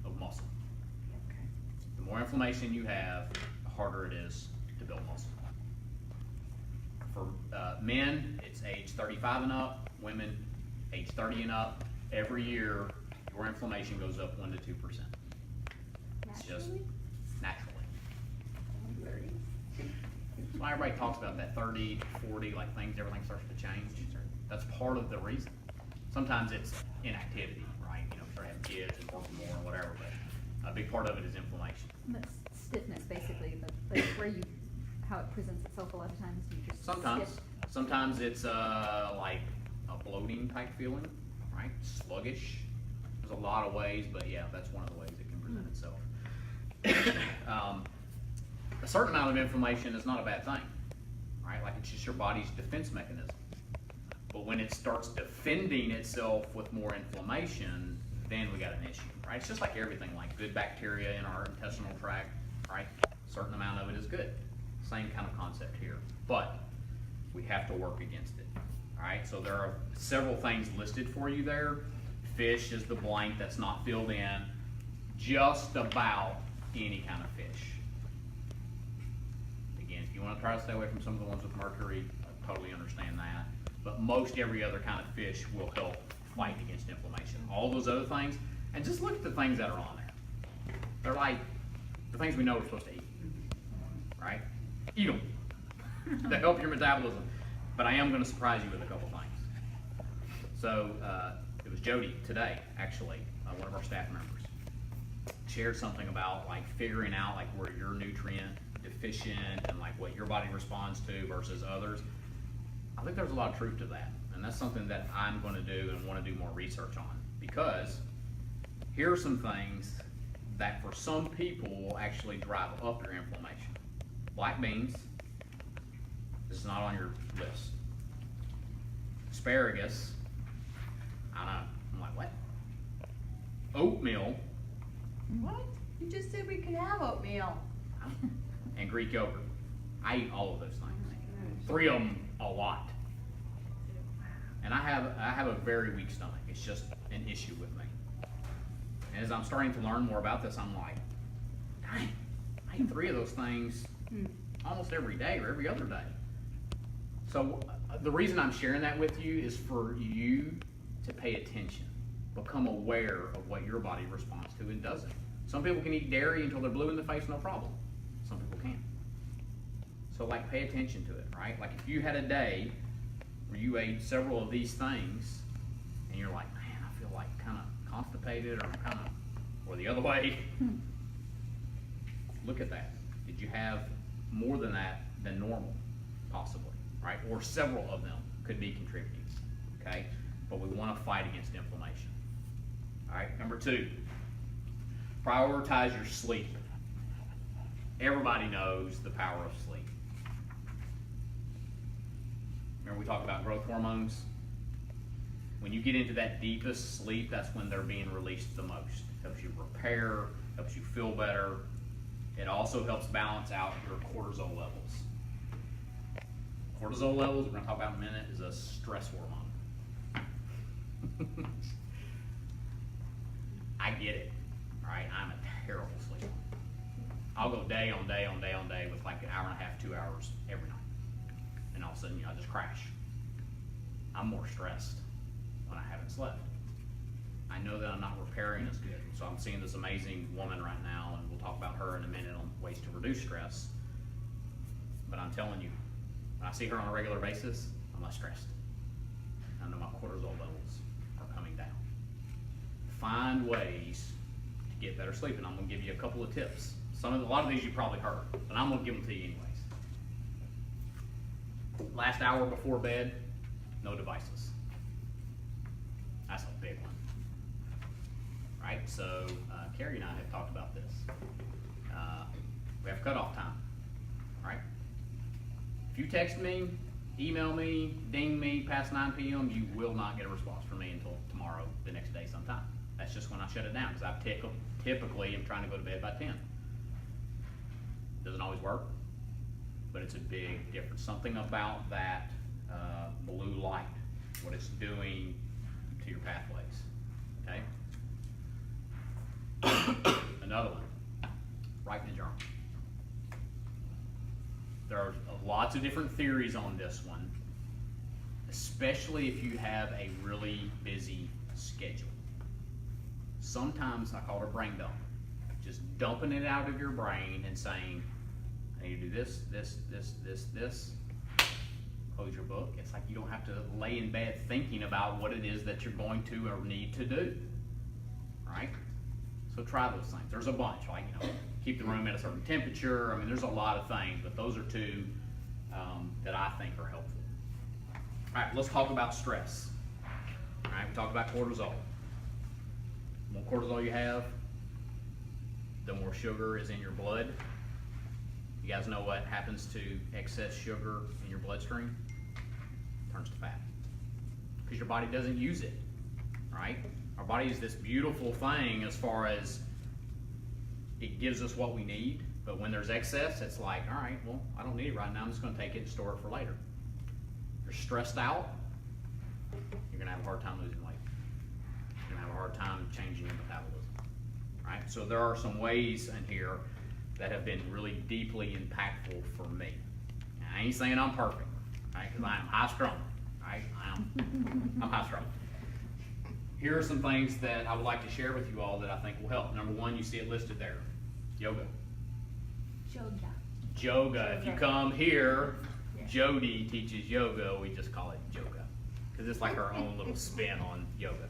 of muscle. The more inflammation you have, the harder it is to build muscle. For men, it's age 35 and up. Women, age 30 and up. Every year, your inflammation goes up 1 to 2%. It's just naturally. That's why everybody talks about that 30 to 40, like everything starts to change. That's part of the reason. Sometimes it's inactivity, right? You know, start having kids and working more or whatever, but a big part of it is inflammation. That's stiffness, basically, but where you, how it presents itself a lot of times, you just Sometimes, stiff. sometimes it's like a bloating type feeling, right? Sluggish. There's a lot of ways, but yeah, that's one of the ways it can present itself. A certain amount of inflammation is not a bad thing, right? Like it's just your body's defense mechanism. But when it starts defending itself with more inflammation, then we got an issue, right? It's just like everything, like good bacteria in our intestinal tract, right? A certain amount of it is good. Same kind of concept here, but we have to work against it, all right? So there are several things listed for you there. Fish is the blank that's not filled in. Just about any kind of fish. Again, if you want to try to stay away from some of the ones with mercury, I totally understand that. But most every other kind of fish will help fight against inflammation. All those other things, and just look at the things that are on there. They're like the things we know we're supposed to eat, right? Eat them to help your metabolism. But I am going to surprise you with a couple things. So it was Jody today, actually, one of our staff members, shared something about like figuring out like where you're nutrient deficient and like what your body responds to versus others. I think there's a lot of truth to that, and that's something that I'm going to do and want to do more research on, because here are some things that for some people will actually drive up your inflammation. Black beans, this is not on your list. Asparagus, I know, I'm like, what? Oatmeal, What? You just said we could have oatmeal. and Greek yogurt. I eat all of those things. 3 of them a lot. And I have a very weak stomach. It's just an issue with me. And as I'm starting to learn more about this, I'm like, dang, I eat 3 of those things almost every day or every other day. So the reason I'm sharing that with you is for you to pay attention, become aware of what your body responds to and doesn't. Some people can eat dairy until they're blue in the face, no problem. Some people can't. So like pay attention to it, right? Like if you had a day where you ate several of these things and you're like, man, I feel like kind of constipated or kind of, or the other way, look at that. Did you have more than that than normal? Possibly, right? Or several of them could be contributing, okay? But we want to fight against inflammation. All right, number 2, prioritize your sleep. Everybody knows the power of sleep. Remember we talked about growth hormones? When you get into that deepest sleep, that's when they're being released the most. Helps you repair, helps you feel better. It also helps balance out your cortisol levels. Cortisol levels, we're going to talk about in a minute, is a stress hormone. I get it, right? I'm a terrible sleeper. I'll go day on day on day on day with like an hour and a half, 2 hours every night. And all of a sudden, I just crash. I'm more stressed when I haven't slept. I know that I'm not repairing as good. So I'm seeing this amazing woman right now, and we'll talk about her in a minute on ways to reduce stress. But I'm telling you, when I see her on a regular basis, I'm less stressed. I know my cortisol levels are coming down. Find ways to get better sleep, and I'm going to give you a couple of tips. A lot of these you probably heard, but I'm going to give them to you anyways. Last hour before bed, no devices. That's a big one. Right? So Carrie and I have talked about this. We have cutoff time. Right? If you text me, email me, ding me past 9 p.m., you will not get a response from me until tomorrow, the next day sometime. That's just when I shut it down, because I typically am trying to go to bed by 10. Doesn't always work, but it's a big difference. Something about that blue light, what it's doing to your pathways, okay? Another one, write in a journal. There are a lots of different theories on this one, especially if you have a really busy schedule. Sometimes I call it a brain dump. Just dumping it out of your brain and saying, I need to do this, this, this, this, this. Close your book. It's like you don't have to lay in bed thinking about what it is that you're going to or need to do, right? So try those things. There's a bunch, like, keep the room at a certain temperature. I mean, there's a lot of things, but those are two that I think are helpful. All right, let's talk about stress. All right, we talked about cortisol. The more cortisol you have, the more sugar is in your blood. You guys know what happens to excess sugar in your bloodstream? It turns to fat. Because your body doesn't use it, right? Our body is this beautiful thing as far as it gives us what we need, but when there's excess, it's like, all right, well, I don't need it right now. I'm just going to take it and store it for later. If you're stressed out, you're going to have a hard time losing weight. You're going to have a hard time changing your metabolism, right? So there are some ways in here that have been really deeply impactful for me. And I ain't saying I'm perfect, right? Because I am high strung, right? I'm high strung. Here are some things that I would like to share with you all that I think will help. Number one, you see it listed there, yoga. Yoga. If you come here, Jody teaches yoga. We just call it yoga because it's like our own little spin on yoga.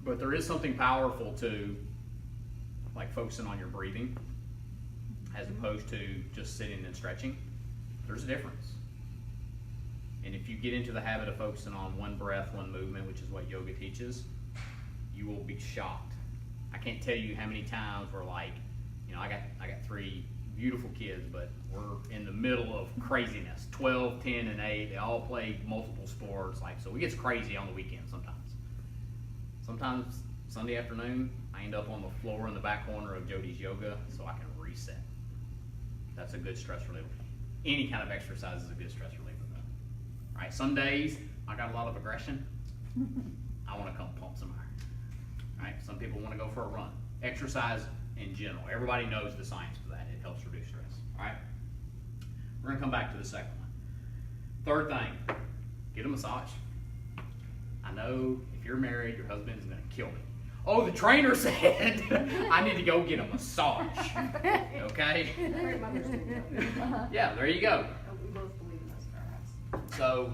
But there is something powerful to, like, focusing on your breathing as opposed to just sitting and stretching. There's a difference. And if you get into the habit of focusing on one breath, one movement, which is what yoga teaches, you will be shocked. I can't tell you how many times we're like, I got 3 beautiful kids, but we're in the middle of craziness. 12, 10, and 8. They all play multiple sports. So it gets crazy on the weekend sometimes. Sometimes Sunday afternoon, I end up on the floor in the back corner of Jody's yoga so I can reset. That's a good stress reliever. Any kind of exercise is a good stress reliever, though. Right? Some days I got a lot of aggression. I want to come pump some iron. Right? Some people want to go for a run. Exercise in general. Everybody knows the science for that. It helps reduce stress. All right? We're going to come back to the second one. Third thing, get a massage. I know if you're married, your husband is going to kill me. Oh, the trainer said I need to go get a massage. Okay? Great mothers do that. Yeah, there you go. We both believe in this in our house. So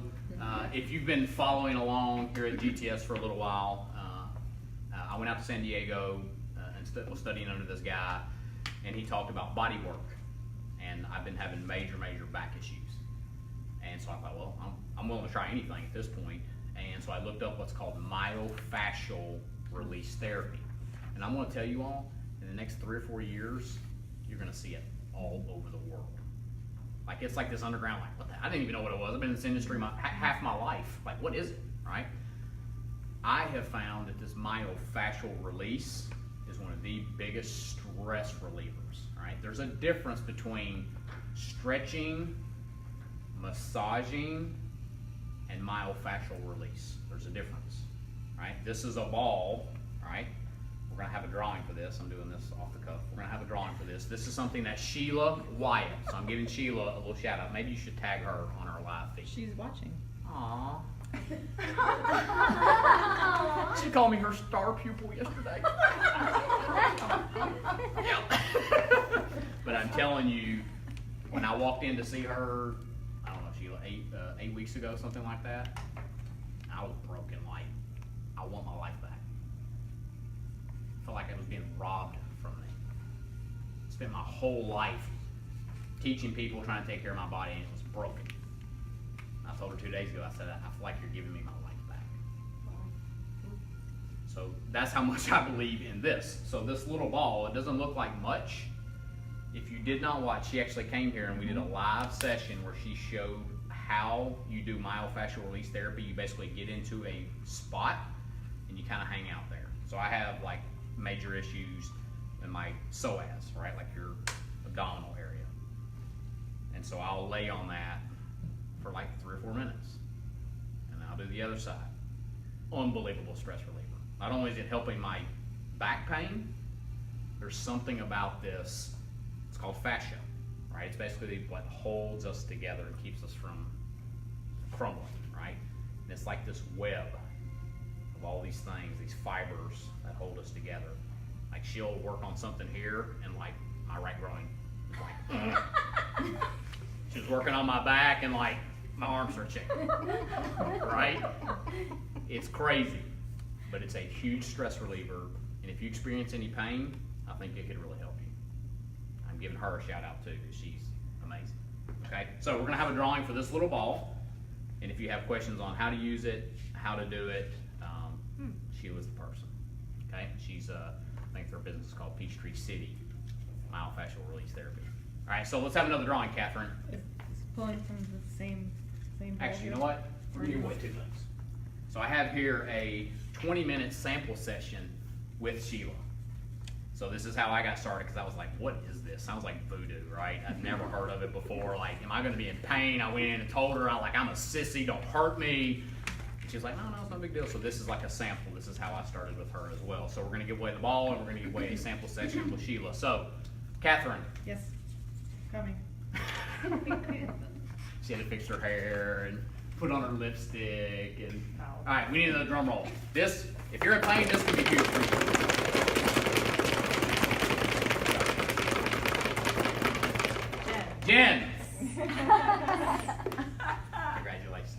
if you've been following along here at GTS for a little while, I went out to San Diego and was studying under this guy, and he talked about body work. And I've been having major back issues. And so I thought, well, I'm willing to try anything at this point. And so I looked up what's called myofascial release therapy. And I'm going to tell you all, in the next 3 or 4 years, you're going to see it all over the world. Like, it's like this underground, like, what the, I didn't even know what it was. I've been in this industry half my life. Like, what is it, right? I have found that this myofascial release is one of the biggest stress relievers, right? There's a difference between stretching, massaging, and myofascial release. There's a difference, right? This is a ball, right? We're gonna have a drawing for this. I'm doing this off the cuff. We're gonna have a drawing for this. This is something that Sheila Wyatt, so I'm giving Sheila a little shout out. Maybe you should tag her on our live feed. She's watching. Aww. She called me her star pupil yesterday. But I'm telling you, when I walked in to see her, I don't know, Sheila, 8 weeks ago, something like that, I was broken. Like, I want my life back. I felt like I was being robbed from me. Spent my whole life teaching people, trying to take care of my body, and it was broken. I told her 2 days ago, I said, I feel like you're giving me my life back. So that's how much I believe in this. So this little ball, it doesn't look like much. If you did not watch, she actually came here and we did a live session where she showed how you do myofascial release therapy. You basically get into a spot and you kind of hang out there. So I have like major issues in my psoas, right? Like your abdominal area. And so I'll lay on that for like 3 or 4 minutes. And I'll do the other side. Unbelievable stress reliever. Not only is it helping my back pain, there's something about this, it's called fascia. right? It's basically what holds us together and keeps us from crumbling, right? And it's like this web of all these things, these fibers that hold us together. Like she'll work on something here, and like my right groin is like, she's working on my back, and like my arms are shaking, right? It's crazy, but it's a huge stress reliever. And if you experience any pain, I think it could really help you. I'm giving her a shout out too, because she's amazing. Okay, so we're gonna have a drawing for this little ball, and if you have questions on how to use it, how to do it, Sheila's the person. Okay, she's I think their business is called Peachtree City Myofascial Release Therapy. All right, so let's have another drawing, Catherine. It's pulling from the same ball Actually, you here. know what? We're gonna give away 2 things. So I have here a 20-minute sample session with Sheila. So this is how I got started, because I was like, what is this? Sounds like voodoo, right? I've never heard of it before. Like, am I gonna be in pain? I went in and told her, I'm a sissy, don't hurt me. And she was like, no, it's no big deal. So this is like a sample. This is how I started with her as well. So we're gonna give away the ball, and we're gonna give away a sample session with Sheila. So, Catherine. Yes, coming. She had to fix her hair and put on her lipstick and. Ow. All right, we need another drum roll. This, if you're in pain, this could be huge for you. Jen. Congratulations.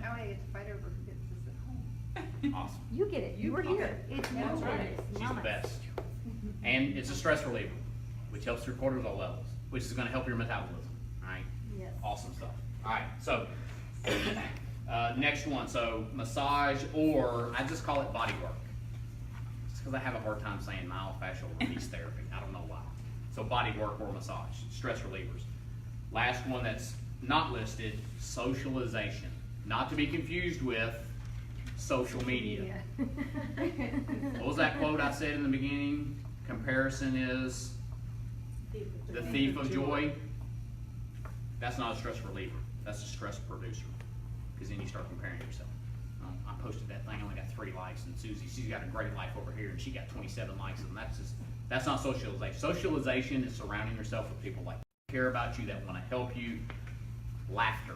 Now I get to fight over who gets this at home. Awesome. You get it, you were here. It's That's no right. worries. She's the Nice. best. And it's a stress reliever, which helps your cortisol levels, which is gonna help your metabolism, all right? Yes. Awesome stuff. All right, so, next one, so massage, or I just call it body work. Just because I have a hard time saying myofascial release therapy, I don't know why. So body work or massage, stress relievers. Last one that's not listed, socialization. Not to be confused with social media. What was that quote I said in the beginning? Comparison is the thief of joy. That's not a stress reliever. That's a stress producer. Because then you start comparing yourself. I posted that thing, I only got 3 likes, and Susie, she's got a great life over here, and she got 27 likes, and that's not socialization. Socialization is surrounding yourself with people like care about you, that want to help you. Laughter.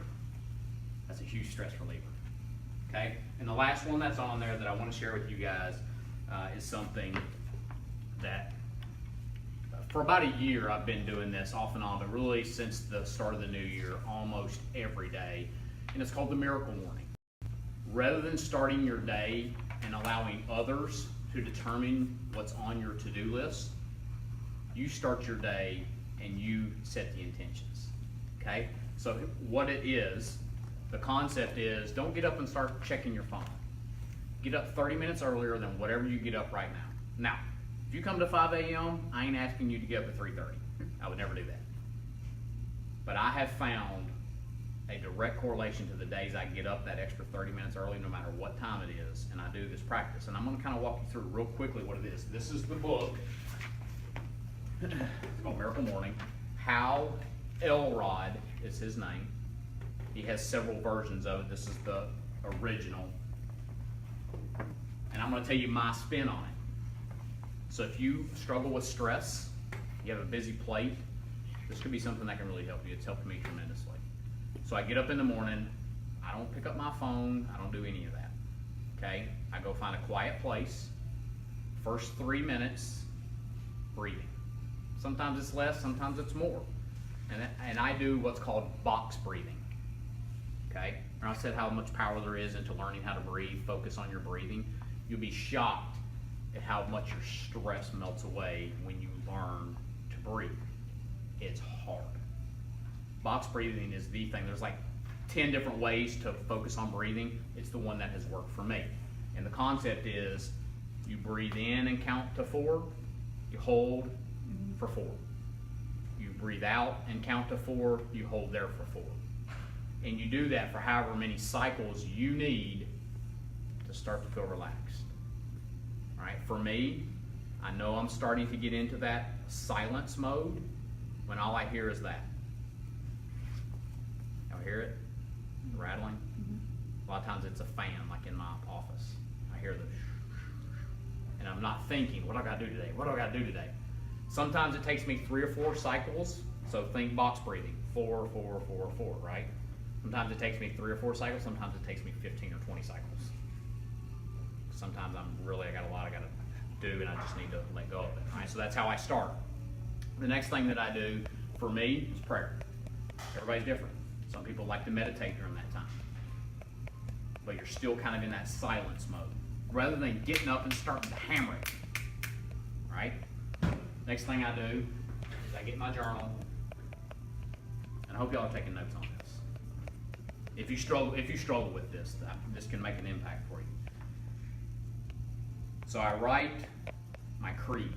That's a huge stress reliever. Okay? And the last one that's on there that I want to share with you guys is something that for about a year I've been doing this off and on, but really since the start of the new year, almost every day. And it's called the miracle morning. Rather than starting your day and allowing others to determine what's on your to-do list, you start your day and you set the intentions. Okay? So what it is, the concept is, don't get up and start checking your phone. Get up 30 minutes earlier than whatever you get up right now. Now, if you come to 5 a.m., I ain't asking you to get up at 3:30. I would never do that. But I have found a direct correlation to the days I get up that extra 30 minutes early, no matter what time it is, and I do this practice. And I'm going to kind of walk you through real quickly what it is. This is the book. It's called Miracle Morning. Hal Elrod is his name. He has several versions of it. This is the original. And I'm going to tell you my spin on it. So if you struggle with stress, you have a busy plate, this could be something that can really help you. It's helped me tremendously. So I get up in the morning, I don't pick up my phone, I don't do any of that. Okay? I go find a quiet place. First 3 minutes, breathing. Sometimes it's less, sometimes it's more. And I do what's called box breathing. Okay? And I said how much power there is into learning how to breathe, focus on your breathing. You'll be shocked at how much your stress melts away when you learn to breathe. It's hard. Box breathing is the thing. There's like 10 different ways to focus on breathing. It's the one that has worked for me. And the concept is you breathe in and count to 4, you hold for 4. You breathe out and count to 4, you hold there for 4. And you do that for however many cycles you need to start to feel relaxed. All right, for me, I know I'm starting to get into that silence mode when all I hear is that. Y'all hear it? The rattling? A lot of times it's a fan, like in my office. I hear the and I'm not thinking, what do I gotta do today? What do I gotta do today? Sometimes it takes me 3 or 4 cycles So think box breathing, 4, 4, 4, 4, right? Sometimes it takes me 3 or 4 cycles, sometimes it takes me 15 or 20 cycles. Sometimes I got a lot I gotta do and I just need to let go of it, right? So that's how I start. The next thing that I do for me is prayer. Everybody's different. Some people like to meditate during that time. But you're still kind of in that silence mode. Rather than getting up and starting to hammer it, right? Next thing I do is I get my journal, and I hope y'all are taking notes on this. If you struggle with this, this can make an impact for you. So I write my creed.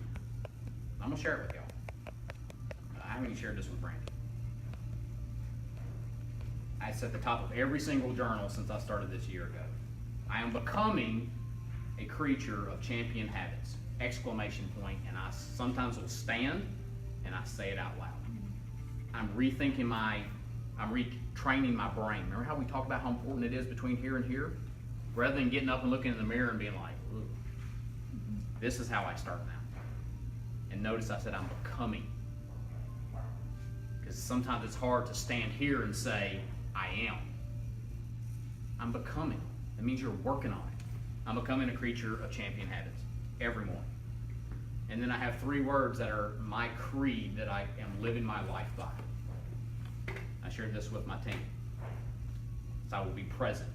I'm gonna share it with y'all. I haven't even shared this with Brandy. It's at the top of every single journal since I started this year ago. I am becoming a creature of champion habits! Exclamation point, and I sometimes will stand and I say it out loud. I'm retraining my brain. Remember how we talk about how important it is between here and here? Rather than getting up and looking in the mirror and being like, ooh. This is how I start now. And notice I said I'm becoming. Because sometimes it's hard to stand here and say, I am. I'm becoming. That means you're working on it. I'm becoming a creature of champion habits every morning. And then I have 3 words that are my creed that I am living my life by. I shared this with my team. So I will be present.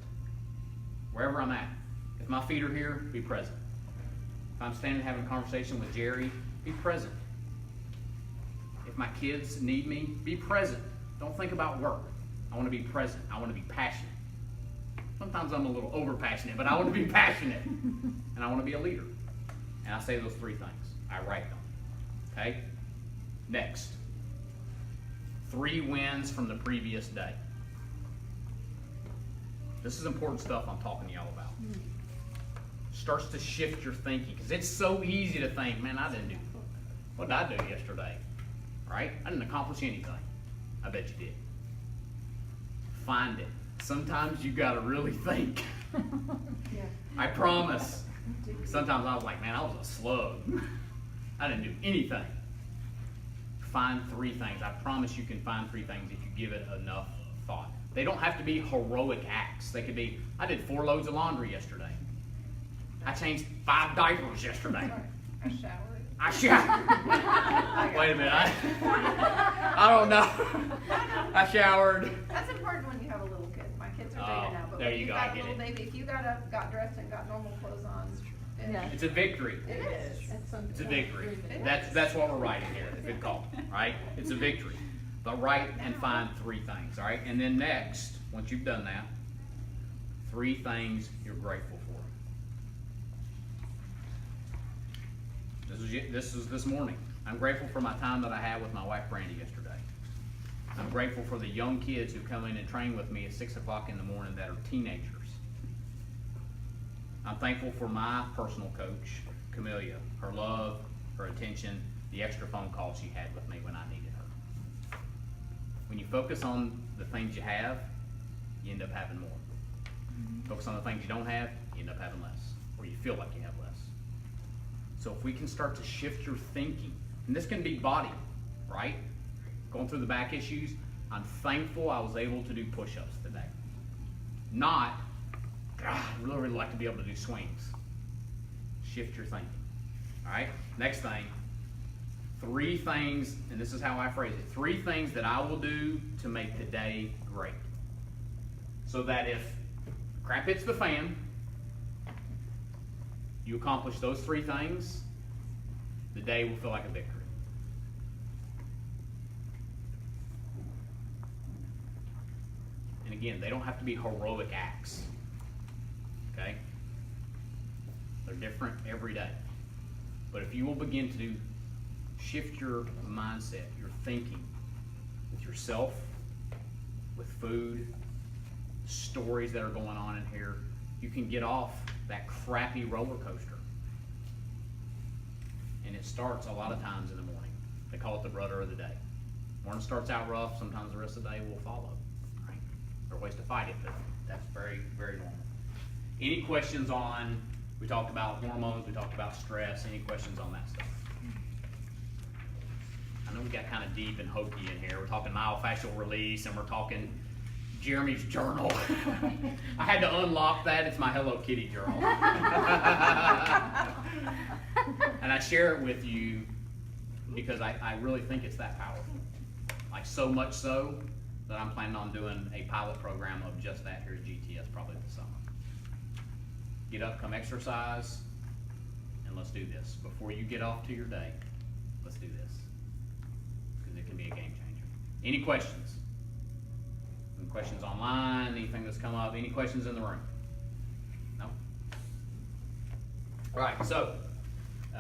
Wherever I'm at. If my feet are here, be present. If I'm standing having a conversation with Jerry, be present. If my kids need me, be present. Don't think about work. I want to be present. I want to be passionate. Sometimes I'm a little over passionate, but I want to be passionate. And I want to be a leader. And I say those 3 things. I write them. Okay? Next. 3 wins from the previous day. This is important stuff I'm talking to y'all about. Starts to shift your thinking. Because it's so easy to think, man, what did I do yesterday? Right? I didn't accomplish anything. I bet you did. Find it. Sometimes you gotta really think. Yeah. I promise. Sometimes I was like, man, I was a slug. I didn't do anything. Find 3 things. I promise you can find 3 things if you give it enough thought. They don't have to be heroic acts. They could be, I did 4 loads of laundry yesterday. I changed 5 diapers yesterday. I showered. I showered. Wait a minute. I don't know. I showered. That's important when you have a little kid. My kids are Oh, bigger now, but there when you you've go, I got a get little it. baby, if you got up, got dressed, and got normal clothes on, Yeah. It's a victory. it is. It's a victory. It That's what we're writing here. It's a good call, right? It's a victory. But write and find 3 things, all right? And then next, once you've done that, 3 things you're grateful for. This is this morning. I'm grateful for my time that I had with my wife Brandy yesterday. I'm grateful for the young kids who come in and train with me at 6 o'clock in the morning that are teenagers. I'm thankful for my personal coach, Camellia, her love, her attention, the extra phone calls she had with me when I needed her. When you focus on the things you have, you end up having more. Focus on the things you don't have, you end up having less, or you feel like you have less. So if we can start to shift your thinking, and this can be body, right? Going through the back issues, I'm thankful I was able to do push-ups today. Not, God, I'd really like to be able to do swings. Shift your thinking, all right? Next thing, 3 things, and this is how I phrase it, 3 things that I will do to make the day great. So that if crap hits the fan, you accomplish those 3 things, the day will feel like a victory. And again, they don't have to be heroic acts. Okay? They're different every day. But if you will begin to shift your mindset, your thinking with yourself, with food, stories that are going on in here, you can get off that crappy roller coaster. And it starts a lot of times in the morning. They call it the rudder of the day. Morning starts out rough, sometimes the rest of the day will follow. Right? There are ways to fight it, but that's very, very normal. Any questions on, we talked about hormones, we talked about stress, any questions on that stuff? I know we got kind of deep and hokey in here. We're talking myofascial release, and we're talking Jeremy's journal. I had to unlock that. It's my Hello Kitty journal. And I share it with you because I really think it's that powerful. Like, so much so that I'm planning on doing a pilot program of just that here at GTS probably this summer. Get up, come exercise, and let's do this. Before you get off to your day, let's do this. Because it can be a game changer. Any questions? Any questions online? Anything that's come up? Any questions in the room? No? All right, so do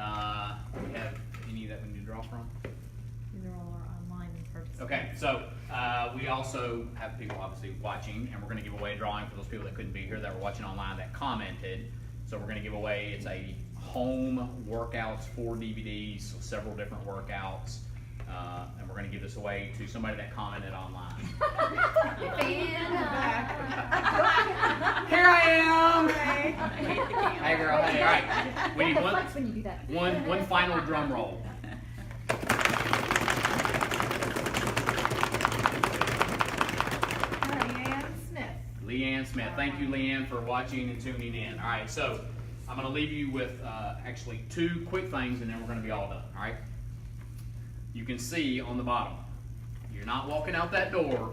we have any that we need to draw from? These are all our online participants. Okay, so we also have people obviously watching, and we're going to give away a drawing for those people that couldn't be here that were watching online that commented. So we're going to give away, it's a home workouts 4 DVDs, so several different workouts, and we're going to give this away to somebody that commented online. Here I am! Hey girl, hey, all right. We need It flex when you do that. one final drum roll. Leanne Smith. Leanne Smith. Thank you, Leanne, for watching and tuning in. All right, so I'm going to leave you with actually 2 quick things, and then we're going to be all done. All right. You can see on the bottom, you're not walking out that door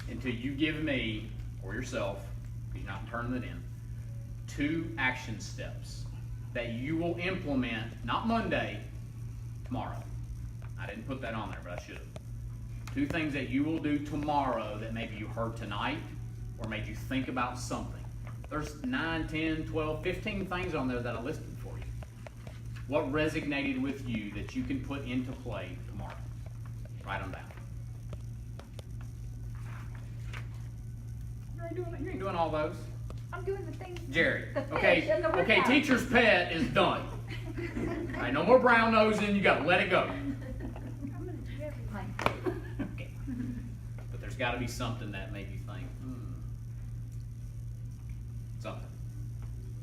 until you give me or yourself, you're not turning it in, 2 action steps that you will implement, not Monday, tomorrow. I didn't put that on there, but I should have. 2 things that you will do tomorrow that maybe you heard tonight or made you think about something. There's 9, 10, 12, 15 things on there that I listed for you. What resonated with you that you can put into play tomorrow? Write them down. You ain't doing all those. I'm doing the things. Jerry. The fish Okay, and the okay, workout. teacher's pet is done. All right, no more brown nosing, you gotta let it go. Fine. Okay. But there's gotta be something that made you think, something.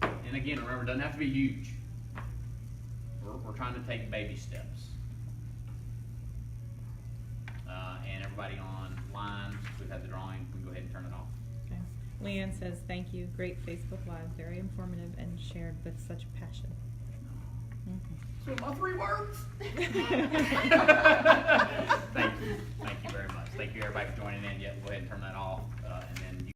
And again, remember, it doesn't have to be huge. We're trying to take baby steps. And everybody online, we've had the drawing, we can go ahead and turn it off. Okay. Leanne says, thank you. Great Facebook Live. Very informative and shared with such passion. So my 3 words. Thank you very much. Thank you everybody for joining in. Yeah, go ahead and turn that off.